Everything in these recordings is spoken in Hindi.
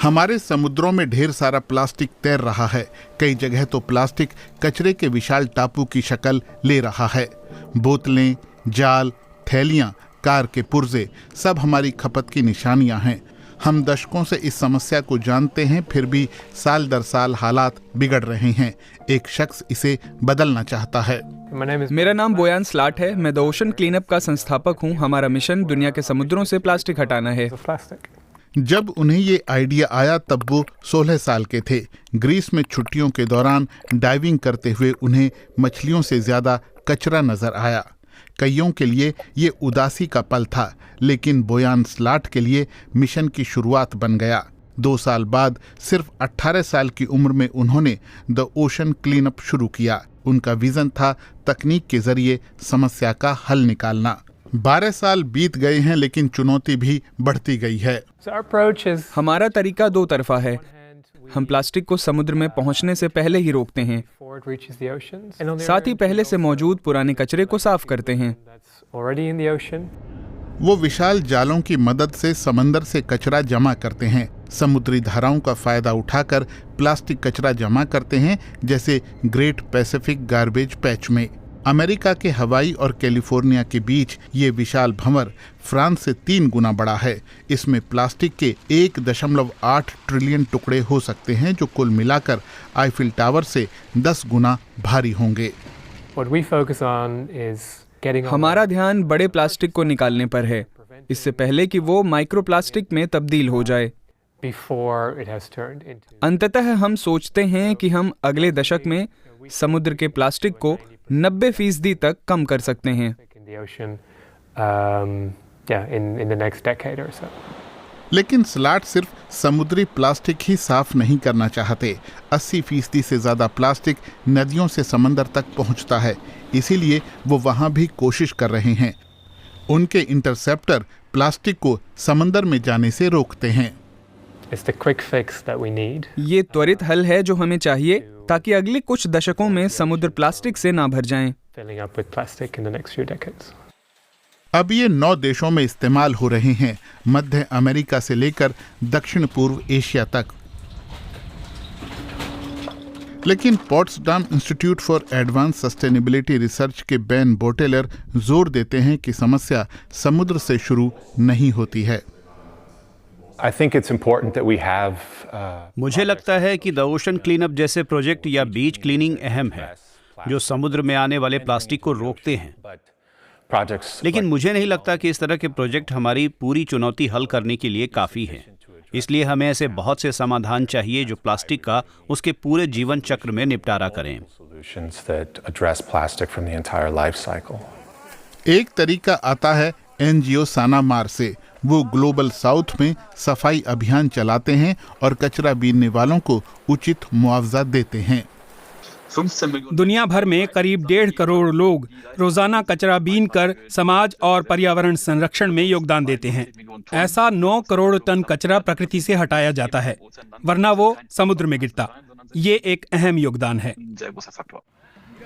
हमारे समुद्रों में ढेर सारा प्लास्टिक तैर रहा है। कई जगह तो प्लास्टिक कचरे के विशाल टापू की शक्ल ले रहा है। बोतलें, जाल, थैलियां, कार के पुर्जे सब हमारी खपत की निशानियां हैं। हम दशकों से इस समस्या को जानते हैं, फिर भी साल दर साल हालात बिगड़ रहे हैं। एक शख्स इसे बदलना चाहता है। मेरा नाम बोयान स्लाट है। मैं द ओशन क्लीनअप का संस्थापक हूँ। हमारा मिशन दुनिया के समुद्रों से प्लास्टिक हटाना है। जब उन्हें ये आइडिया आया तब वो 16 साल के थे। ग्रीस में छुट्टियों के दौरान डाइविंग करते हुए उन्हें मछलियों से ज्यादा कचरा नजर आया। कईयों के लिए ये उदासी का पल था, लेकिन बोयान स्लाट के लिए मिशन की शुरुआत बन गया। 2 साल बाद सिर्फ 18 साल की उम्र में उन्होंने द ओशन क्लीनअप शुरू किया। उनका विजन था तकनीक के जरिए समस्या का हल निकालना। 12 साल बीत गए हैं, लेकिन चुनौती भी बढ़ती गई है। हमारा तरीका 2 तरफा है। हम प्लास्टिक को समुद्र में पहुंचने से पहले ही रोकते हैं, साथ ही पहले से मौजूद पुराने कचरे को साफ करते हैं। वो विशाल जालों की मदद से समंदर से कचरा जमा करते हैं। समुद्री धाराओं का फायदा उठाकर प्लास्टिक कचरा जमा करते हैं, जैसे ग्रेट पैसिफिक गार्बेज पैच में। अमेरिका के हवाई और कैलिफोर्निया के बीच ये विशाल भंवर फ्रांस से 3 गुना बड़ा है। इसमें प्लास्टिक के 1.8 ट्रिलियन टुकड़े हो सकते हैं, जो कुल मिलाकर आईफिल टावर से 10 गुना भारी होंगे। हमारा ध्यान बड़े प्लास्टिक को निकालने पर है, इससे पहले कि वो माइक्रोप्लास्टिक में तब्दील हो जाए। अंततः हम सोचते हैं कि हम अगले दशक में समुद्र के प्लास्टिक को 90% तक कम कर सकते हैं। लेकिन स्लाट सिर्फ समुद्री प्लास्टिक ही साफ नहीं करना चाहते। 80% से ज्यादा प्लास्टिक नदियों से समंदर तक पहुंचता है, इसीलिए वो वहां भी कोशिश कर रहे हैं। उनके इंटरसेप्टर प्लास्टिक को समंदर में जाने से रोकते हैं। ये त्वरित हल है जो हमें चाहिए, ताकि अगले कुछ दशकों में समुद्र प्लास्टिक से ना भर जाएं। अब ये 9 देशों में इस्तेमाल हो रहे हैं, मध्य अमेरिका से लेकर दक्षिण पूर्व एशिया तक। लेकिन Potsdam institute for advance sustainability research के बेन बोटेलर जोर देते हैं कि समस्या समुद्र से शुरू नहीं होती है। मुझे लगता है कि द ओशन क्लीनअप जैसे प्रोजेक्ट या बीच क्लीनिंग अहम है, जो समुद्र में आने वाले प्लास्टिक को रोकते हैं। लेकिन मुझे नहीं लगता कि इस तरह के प्रोजेक्ट हमारी पूरी चुनौती हल करने के लिए काफ़ी है। इसलिए हमें ऐसे बहुत से समाधान चाहिए जो प्लास्टिक का उसके पूरे जीवन चक्र में निपटारा करें। एक तरीका आता है एनजीओ सानामार से। वो ग्लोबल साउथ में सफाई अभियान चलाते हैं और कचरा बीनने वालों को उचित मुआवजा देते हैं। दुनिया भर में करीब 1.5 करोड़ लोग रोजाना कचरा बीन कर समाज और पर्यावरण संरक्षण में योगदान देते हैं। ऐसा 9 करोड़ टन कचरा प्रकृति से हटाया जाता है, वरना वो समुद्र में गिरता। ये एक अहम योगदान है।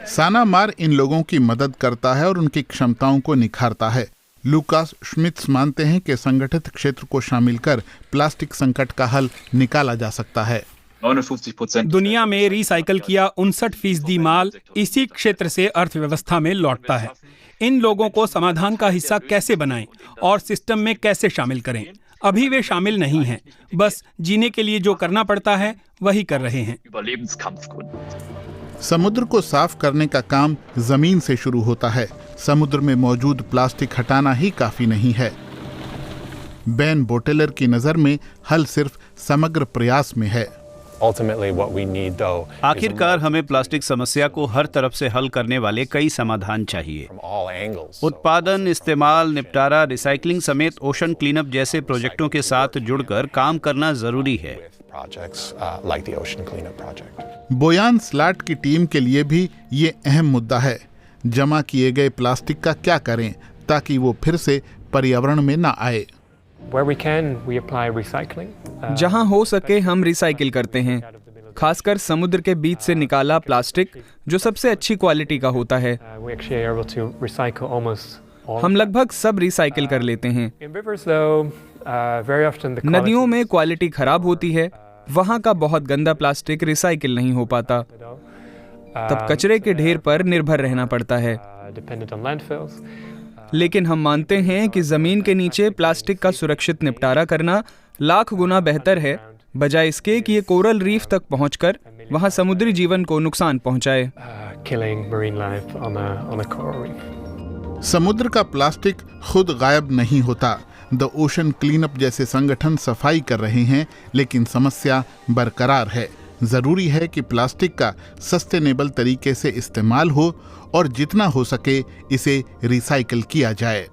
सानामार इन लोगों की मदद करता है और उनकी क्षमताओं को निखारता है। लुकास श्मिट्स मानते हैं कि संगठित क्षेत्र को शामिल कर प्लास्टिक संकट का हल निकाला जा सकता है। दुनिया में रिसाइकल किया 59% माल इसी क्षेत्र से अर्थव्यवस्था में लौटता है। इन लोगों को समाधान का हिस्सा कैसे बनाएं और सिस्टम में कैसे शामिल करें? अभी वे शामिल नहीं हैं, बस जीने के लिए जो करना पड़ता है वही कर रहे हैं। समुद्र को साफ करने का काम जमीन से शुरू होता है। समुद्र में मौजूद प्लास्टिक हटाना ही काफी नहीं है। बेन बोटेलर की नजर में हल सिर्फ समग्र प्रयास में है। आखिरकार हमें प्लास्टिक समस्या को हर तरफ से हल करने वाले कई समाधान चाहिए। उत्पादन, इस्तेमाल, निपटारा, रिसाइकलिंग समेत ओशन क्लीनअप जैसे प्रोजेक्टों के साथ जुड़कर काम करना जरूरी है। बोयान स्लाट की टीम के लिए भी ये अहम मुद्दा है। जमा किए गए प्लास्टिक का क्या करें ताकि वो फिर से पर्यावरण में न आए। जहां हो सके हम रिसाइकिल करते हैं, खासकर समुद्र के बीच से निकाला प्लास्टिक जो सबसे अच्छी क्वालिटी का होता है। हम लगभग सब रिसाइकिल कर लेते हैं। नदियों में क्वालिटी खराब होती है, वहाँ का बहुत गंदा प्लास्टिक रिसाइकिल नहीं हो पाता, तब कचरे के ढेर पर निर्भर रहना पड़ता है। लेकिन हम मानते हैं कि जमीन के नीचे प्लास्टिक का सुरक्षित निपटारा करना लाख गुना बेहतर है, बजाय इसके कि ये कोरल रीफ तक पहुंचकर वहां समुद्री जीवन को नुकसान पहुंचाए। समुद्र का प्लास्टिक खुद गायब नहीं होता। द ओशन क्लीनअप जैसे संगठन सफाई कर रहे हैं, लेकिन समस्या बरकरार है। जरूरी है कि प्लास्टिक का सस्टेनेबल तरीके से इस्तेमाल हो और जितना हो सके इसे रिसाइकिल किया जाए।